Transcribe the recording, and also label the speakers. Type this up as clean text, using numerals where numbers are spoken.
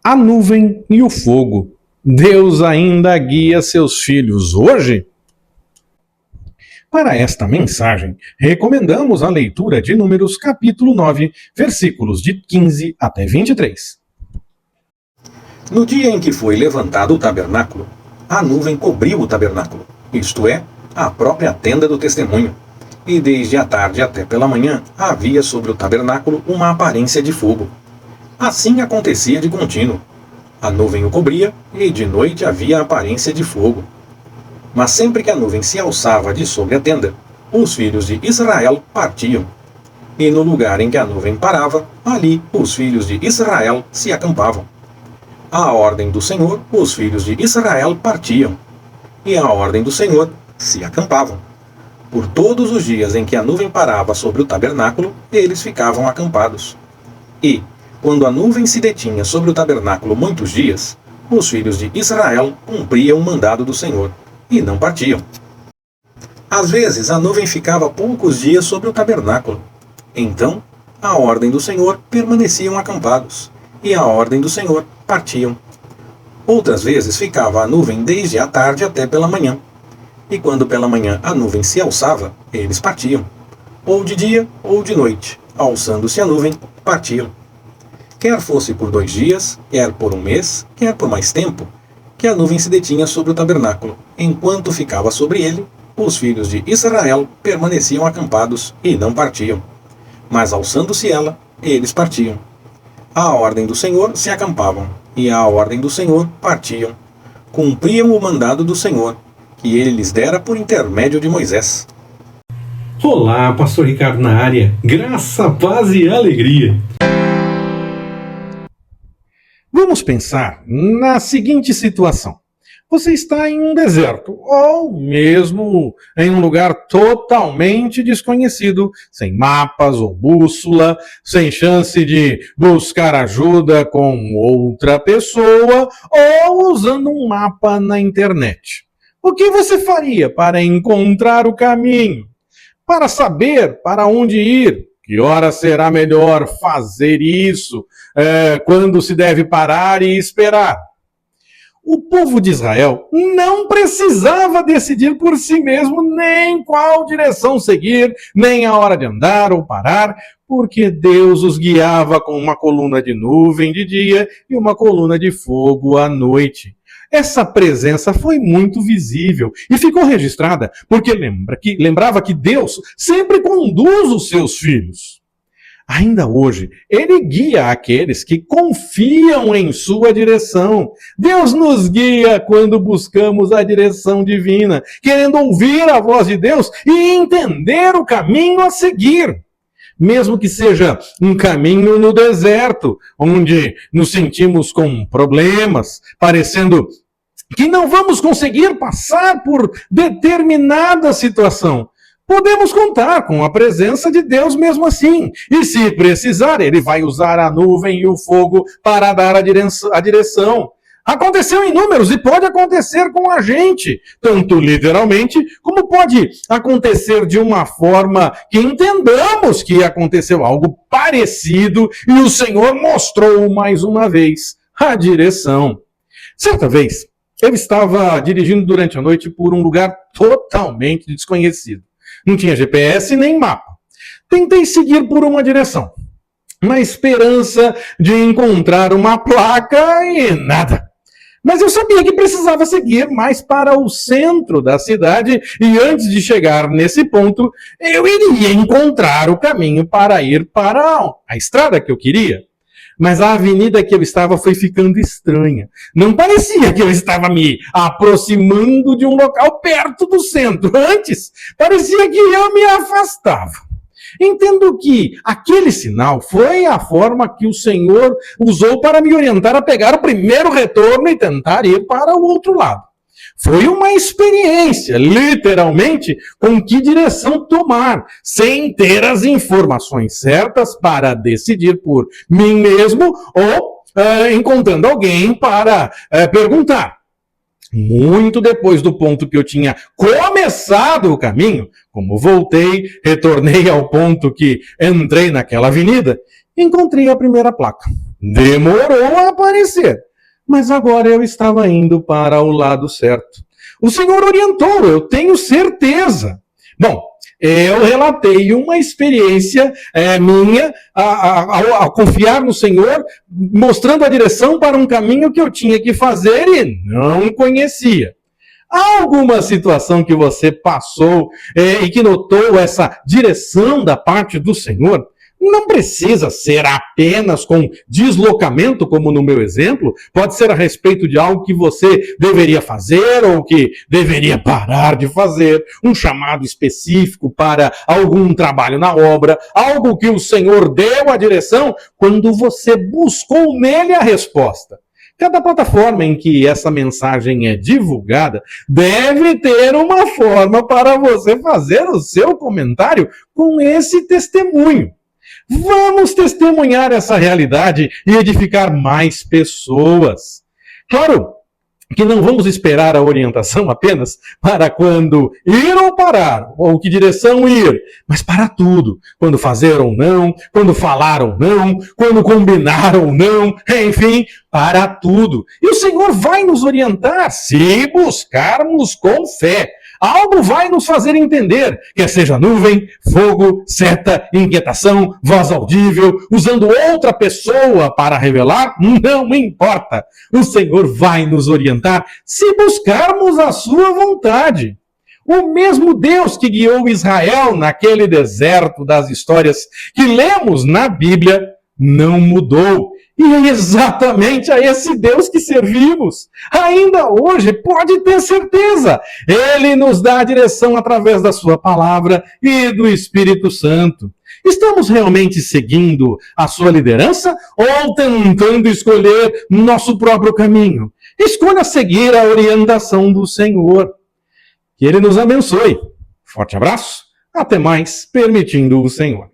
Speaker 1: A nuvem e o fogo. Deus ainda guia seus filhos hoje? Para esta mensagem, recomendamos a leitura de Números capítulo 9, versículos de 15 até 23.
Speaker 2: No dia em que foi levantado o tabernáculo, a nuvem cobriu o tabernáculo, isto é, a própria tenda do testemunho. E desde a tarde até pela manhã havia sobre o tabernáculo uma aparência de fogo. Assim acontecia de contínuo. A nuvem o cobria, e de noite havia a aparência de fogo. Mas sempre que a nuvem se alçava de sobre a tenda, os filhos de Israel partiam. E no lugar em que a nuvem parava, ali os filhos de Israel se acampavam. À ordem do Senhor, os filhos de Israel partiam. E à ordem do Senhor, se acampavam. Por todos os dias em que a nuvem parava sobre o tabernáculo, eles ficavam acampados. E, quando a nuvem se detinha sobre o tabernáculo muitos dias, os filhos de Israel cumpriam o mandado do Senhor, e não partiam. Às vezes a nuvem ficava poucos dias sobre o tabernáculo. Então, à ordem do Senhor, permaneciam acampados, e à ordem do Senhor, partiam. Outras vezes ficava a nuvem desde a tarde até pela manhã. E quando pela manhã a nuvem se alçava, eles partiam. Ou de dia ou de noite, alçando-se a nuvem, partiam. Quer fosse por 2 dias, quer por 1 mês, quer por mais tempo, que a nuvem se detinha sobre o tabernáculo. Enquanto ficava sobre ele, os filhos de Israel permaneciam acampados e não partiam. Mas alçando-se ela, eles partiam. À ordem do Senhor se acampavam, e à ordem do Senhor partiam. Cumpriam o mandado do Senhor, que ele lhes dera por intermédio de Moisés.
Speaker 1: Olá, Pastor Ricardo na área. Graça, paz e alegria. Vamos pensar na seguinte situação. Você está em um deserto, ou mesmo em um lugar totalmente desconhecido, sem mapas ou bússola, sem chance de buscar ajuda com outra pessoa ou usando um mapa na internet. O que você faria para encontrar o caminho? Para saber para onde ir? Que hora será melhor fazer isso? Quando se deve parar e esperar? O povo de Israel não precisava decidir por si mesmo nem qual direção seguir, nem a hora de andar ou parar, porque Deus os guiava com uma coluna de nuvem de dia e uma coluna de fogo à noite. Essa presença foi muito visível e ficou registrada porque lembrava que Deus sempre conduz os seus filhos. Ainda hoje, ele guia aqueles que confiam em sua direção. Deus nos guia quando buscamos a direção divina, querendo ouvir a voz de Deus e entender o caminho a seguir. Mesmo que seja um caminho no deserto, onde nos sentimos com problemas, parecendo que não vamos conseguir passar por determinada situação. Podemos contar com a presença de Deus mesmo assim. E se precisar, ele vai usar a nuvem e o fogo para dar a direção. Aconteceu em Números e pode acontecer com a gente, tanto literalmente, como pode acontecer de uma forma que entendamos que aconteceu algo parecido e o Senhor mostrou mais uma vez a direção. Certa vez, eu estava dirigindo durante a noite por um lugar totalmente desconhecido. Não tinha GPS nem mapa. Tentei seguir por uma direção, na esperança de encontrar uma placa e nada. Mas eu sabia que precisava seguir mais para o centro da cidade e antes de chegar nesse ponto, eu iria encontrar o caminho para ir para a estrada que eu queria. Mas a avenida que eu estava foi ficando estranha. Não parecia que eu estava me aproximando de um local perto do centro. Antes, parecia que eu me afastava. Entendo que aquele sinal foi a forma que o Senhor usou para me orientar a pegar o primeiro retorno e tentar ir para o outro lado. Foi uma experiência, literalmente, com que direção tomar, sem ter as informações certas para decidir por mim mesmo ou encontrando alguém para perguntar. Muito depois do ponto que eu tinha começado o caminho, como voltei, retornei ao ponto que entrei naquela avenida, Encontrei a primeira placa. Demorou a aparecer, mas agora eu estava indo para o lado certo. O Senhor orientou, eu tenho certeza. Bom, eu relatei uma experiência minha ao confiar no Senhor, mostrando a direção para um caminho que eu tinha que fazer e não conhecia. Há alguma situação que você passou e que notou essa direção da parte do Senhor? Não precisa ser apenas com deslocamento, como no meu exemplo. Pode ser a respeito de algo que você deveria fazer ou que deveria parar de fazer, um chamado específico para algum trabalho na obra, algo que o Senhor deu a direção quando você buscou nele a resposta. Cada plataforma em que essa mensagem é divulgada deve ter uma forma para você fazer o seu comentário com esse testemunho. Vamos testemunhar essa realidade e edificar mais pessoas. Claro que não vamos esperar a orientação apenas para quando ir ou parar, ou que direção ir, mas para tudo. Quando fazer ou não, quando falar ou não, quando combinar ou não, enfim, para tudo. E o Senhor vai nos orientar se buscarmos com fé. Algo vai nos fazer entender, quer seja nuvem, fogo, seta, inquietação, voz audível, usando outra pessoa para revelar, não importa. O Senhor vai nos orientar se buscarmos a sua vontade. O mesmo Deus que guiou Israel naquele deserto das histórias que lemos na Bíblia não mudou. E é exatamente a esse Deus que servimos. Ainda hoje, pode ter certeza, Ele nos dá a direção através da sua palavra e do Espírito Santo. Estamos realmente seguindo a sua liderança ou tentando escolher nosso próprio caminho? Escolha seguir a orientação do Senhor. Que Ele nos abençoe. Forte abraço. Até mais, permitindo o Senhor.